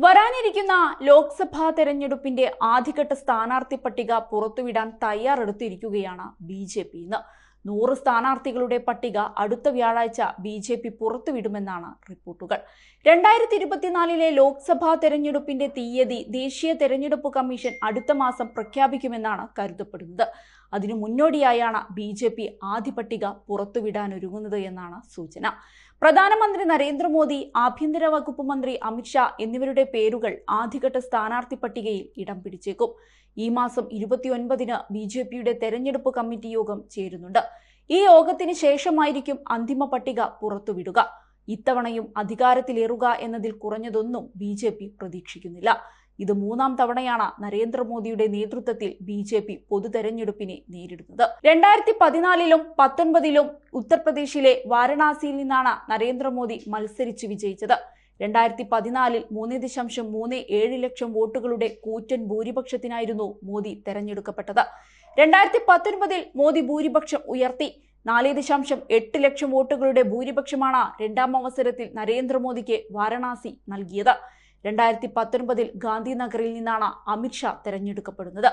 വരാനിരിക്കുന്ന ലോക്സഭാ തെരഞ്ഞെടുപ്പിന്റെ ആദ്യഘട്ട സ്ഥാനാർത്ഥി പട്ടിക പുറത്തുവിടാൻ തയ്യാറെടുത്തിരിക്കുകയാണ് ബി.ജെ.പി. ഇന്ന് 100 സ്ഥാനാർത്ഥികളുടെ പട്ടിക അടുത്ത വ്യാഴാഴ്ച ബി.ജെ.പി. പുറത്തുവിടുമെന്നാണ് റിപ്പോർട്ടുകൾ. 2024 ലോക്സഭാ തെരഞ്ഞെടുപ്പിന്റെ തീയതി ദേശീയ തെരഞ്ഞെടുപ്പ് കമ്മീഷൻ അടുത്ത മാസം പ്രഖ്യാപിക്കുമെന്നാണ് കരുതപ്പെടുന്നത്. അതിനു മുന്നോടിയായാണ് ബി.ജെ.പി. ആദ്യ പട്ടിക പുറത്തുവിടാനൊരുങ്ങുന്നത് എന്നാണ് സൂചന. പ്രധാനമന്ത്രി നരേന്ദ്രമോദി, ആഭ്യന്തര വകുപ്പ് മന്ത്രി അമിത്ഷാ എന്നിവരുടെ പേരുകൾ ആദ്യഘട്ട സ്ഥാനാർത്ഥി പട്ടികയിൽ ഇടം പിടിച്ചേക്കും. ഈ മാസം 29-ന് ബി.ജെ.പിയുടെ തെരഞ്ഞെടുപ്പ് കമ്മിറ്റി യോഗം ചേരുന്നുണ്ട്. ഈ യോഗത്തിന് ശേഷമായിരിക്കും അന്തിമ പട്ടിക പുറത്തുവിടുക. ഇത്തവണയും അധികാരത്തിലേറുക എന്നതിൽ കുറഞ്ഞതൊന്നും ബി.ജെ.പി. പ്രതീക്ഷിക്കുന്നില്ല. ഇത് 3ാം തവണയാണ് നരേന്ദ്രമോദിയുടെ നേതൃത്വത്തിൽ ബി.ജെ.പി. പൊതു തെരഞ്ഞെടുപ്പിനെ നേരിടുന്നത്. 2014-ലും 2019-ലും ഉത്തർപ്രദേശിലെ വാരണാസിയിൽ നിന്നാണ് നരേന്ദ്രമോദി മത്സരിച്ച് വിജയിച്ചത്. 2014-ൽ 3.37 ലക്ഷം വോട്ടുകളുടെ കൂറ്റൻ ഭൂരിപക്ഷത്തിനായിരുന്നു മോദി തെരഞ്ഞെടുക്കപ്പെട്ടത്. 2019-ൽ മോദി ഭൂരിപക്ഷം ഉയർത്തി 4.8 ലക്ഷം വോട്ടുകളുടെ ഭൂരിപക്ഷമാണ് 2ാം അവസരത്തിൽ നരേന്ദ്രമോദിക്ക് വാരണാസി നൽകിയത്. 2019-ൽ ഗാന്ധിനഗറിൽ നിന്നാണ് അമിത്ഷാ തെരഞ്ഞെടുക്കപ്പെടുന്നത്.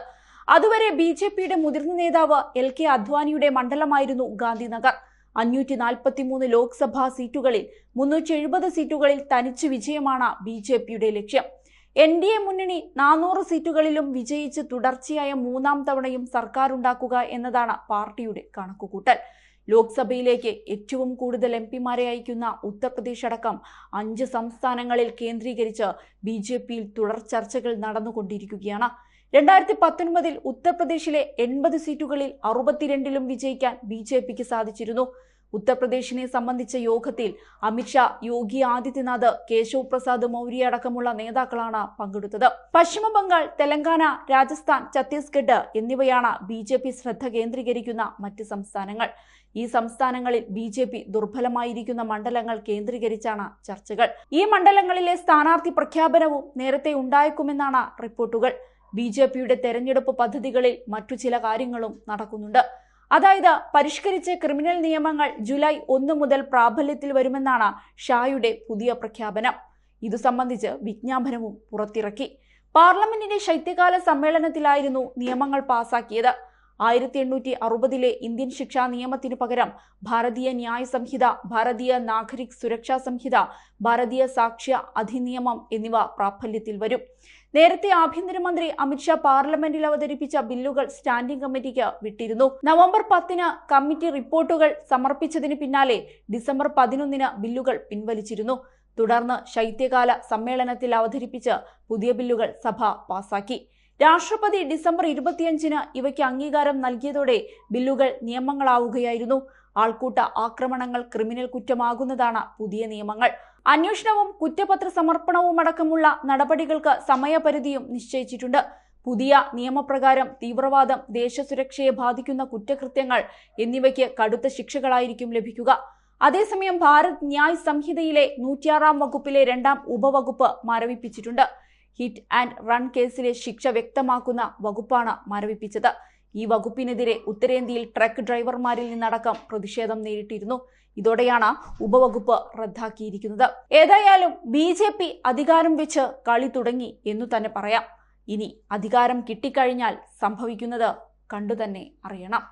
അതുവരെ ബി.ജെ.പിയുടെ മുതിർന്ന നേതാവ് എൽ.കെ. അദ്വാനിയുടെ മണ്ഡലമായിരുന്നു ഗാന്ധിനഗർ. 543 ലോക്സഭാ സീറ്റുകളിൽ 370 സീറ്റുകളിൽ തനിച്ച് വിജയമാണ് ബി.ജെ.പിയുടെ ലക്ഷ്യം. എൻ.ഡി.എ മുന്നണി 400 സീറ്റുകളിലും വിജയിച്ച് തുടർച്ചയായ 3ാം തവണയും സർക്കാരുണ്ടാക്കുക എന്നതാണ് പാർട്ടിയുടെ കണക്കുകൂട്ടൽ. ലോക്സഭയിലേക്ക് ഏറ്റവും കൂടുതൽ എംപിമാരെ അയക്കുന്ന ഉത്തർപ്രദേശ് അടക്കം 5 സംസ്ഥാനങ്ങളിൽ കേന്ദ്രീകരിച്ച് ബി.ജെ.പിയിൽ തുടർ ചർച്ചകൾ നടന്നുകൊണ്ടിരിക്കുകയാണ്. 2019-ൽ ഉത്തർപ്രദേശിലെ 80 സീറ്റുകളിൽ 62-ലും വിജയിക്കാൻ ബി.ജെ.പിക്ക് സാധിച്ചിരുന്നു. ഉത്തർപ്രദേശിനെ സംബന്ധിച്ച യോഗത്തിൽ അമിത്ഷാ, യോഗി ആദിത്യനാഥ്, കേശവ് പ്രസാദ് മൗര്യ അടക്കമുള്ള നേതാക്കളാണ് പങ്കെടുത്തത്. പശ്ചിമ ബംഗാൾ, തെലങ്കാന, രാജസ്ഥാൻ, ഛത്തീസ്ഗഡ് എന്നിവയാണ് ബി.ജെ.പി. ശ്രദ്ധ കേന്ദ്രീകരിക്കുന്ന മറ്റ് സംസ്ഥാനങ്ങൾ. ഈ സംസ്ഥാനങ്ങളിൽ ബി.ജെ.പി. ദുർബലമായിരിക്കുന്ന മണ്ഡലങ്ങൾ കേന്ദ്രീകരിച്ചാണ് ചർച്ചകൾ. ഈ മണ്ഡലങ്ങളിലെ സ്ഥാനാർത്ഥി പ്രഖ്യാപനവും നേരത്തെ ഉണ്ടായേക്കുമെന്നാണ് റിപ്പോർട്ടുകൾ. ബി.ജെ.പിയുടെ തെരഞ്ഞെടുപ്പ് പദ്ധതികളിൽ മറ്റു ചില കാര്യങ്ങളും നടക്കുന്നുണ്ട്. അതായത്, പരിഷ്കരിച്ച ക്രിമിനൽ നിയമങ്ങൾ ജൂലൈ 1 മുതൽ പ്രാബല്യത്തിൽ വരുമെന്നാണ് ഷായുടെ പുതിയ പ്രഖ്യാപനം. ഇതു സംബന്ധിച്ച് വിജ്ഞാപനവും പുറത്തിറക്കി. പാർലമെന്റിന്റെ ശൈത്യകാല സമ്മേളനത്തിലായിരുന്നു നിയമങ്ങൾ പാസാക്കിയത്. 1860-ലെ ഇന്ത്യൻ ശിക്ഷാ നിയമത്തിനു പകരം ഭാരതീയ ന്യായ സംഹിത, ഭാരതീയ നാഗരിക് സുരക്ഷാ സംഹിത, ഭാരതീയ സാക്ഷ്യ അധിനിയമം എന്നിവ പ്രാബല്യത്തിൽ വരും. നേരത്തെ ആഭ്യന്തരമന്ത്രി അമിത്ഷാ പാർലമെന്റിൽ അവതരിപ്പിച്ച ബില്ലുകൾ സ്റ്റാൻഡിംഗ് കമ്മിറ്റിക്ക് വിട്ടിരുന്നു. നവംബർ 10-ന് കമ്മിറ്റി റിപ്പോർട്ടുകൾ സമർപ്പിച്ചതിന് പിന്നാലെ ഡിസംബർ 11-ന് ബില്ലുകൾ പിൻവലിച്ചിരുന്നു. തുടർന്ന് ശൈത്യകാല സമ്മേളനത്തിൽ അവതരിപ്പിച്ച് പുതിയ ബില്ലുകൾ സഭ പാസാക്കി. രാഷ്ട്രപതി ഡിസംബർ 25-ന് ഇവയ്ക്ക് അംഗീകാരം നൽകിയതോടെ ബില്ലുകൾ നിയമങ്ങളാവുകയായിരുന്നു. ആൾക്കൂട്ട ആക്രമണങ്ങൾ ക്രിമിനൽ കുറ്റമാകുന്നതാണ് പുതിയ നിയമങ്ങൾ. അന്വേഷണവും കുറ്റപത്ര സമർപ്പണവും അടക്കമുള്ള നടപടികൾക്ക് സമയപരിധിയും നിശ്ചയിച്ചിട്ടുണ്ട്. പുതിയ നിയമപ്രകാരം തീവ്രവാദം, ദേശസുരക്ഷയെ ബാധിക്കുന്ന കുറ്റകൃത്യങ്ങൾ എന്നിവയ്ക്ക് കടുത്ത ശിക്ഷകളായിരിക്കും ലഭിക്കുക. അതേസമയം ഭാരത് ന്യായ് സംഹിതയിലെ 106-ാം വകുപ്പിലെ 2ാം ഉപവകുപ്പ് മരവിപ്പിച്ചിട്ടുണ്ട്. ഹിറ്റ് ആൻഡ് റൺ കേസിലെ ശിക്ഷ വ്യക്തമാക്കുന്ന വകുപ്പാണ് മരവിപ്പിച്ചത്. ഈ വകുപ്പിനെതിരെ ഉത്തരേന്ത്യയിൽ ട്രക്ക് ഡ്രൈവർമാരിൽ നിന്നടക്കം പ്രതിഷേധം നേരിട്ടിരുന്നു. ഇതോടെയാണ് ഉപവകുപ്പ് റദ്ദാക്കിയിരിക്കുന്നത്. ഏതായാലും ബി.ജെ.പി. അധികാരം വെച്ച് കളി തുടങ്ങി എന്നു തന്നെ പറയാം. ഇനി അധികാരം കിട്ടിക്കഴിഞ്ഞാൽ സംഭവിക്കുന്നത് കണ്ടുതന്നെ അറിയണം.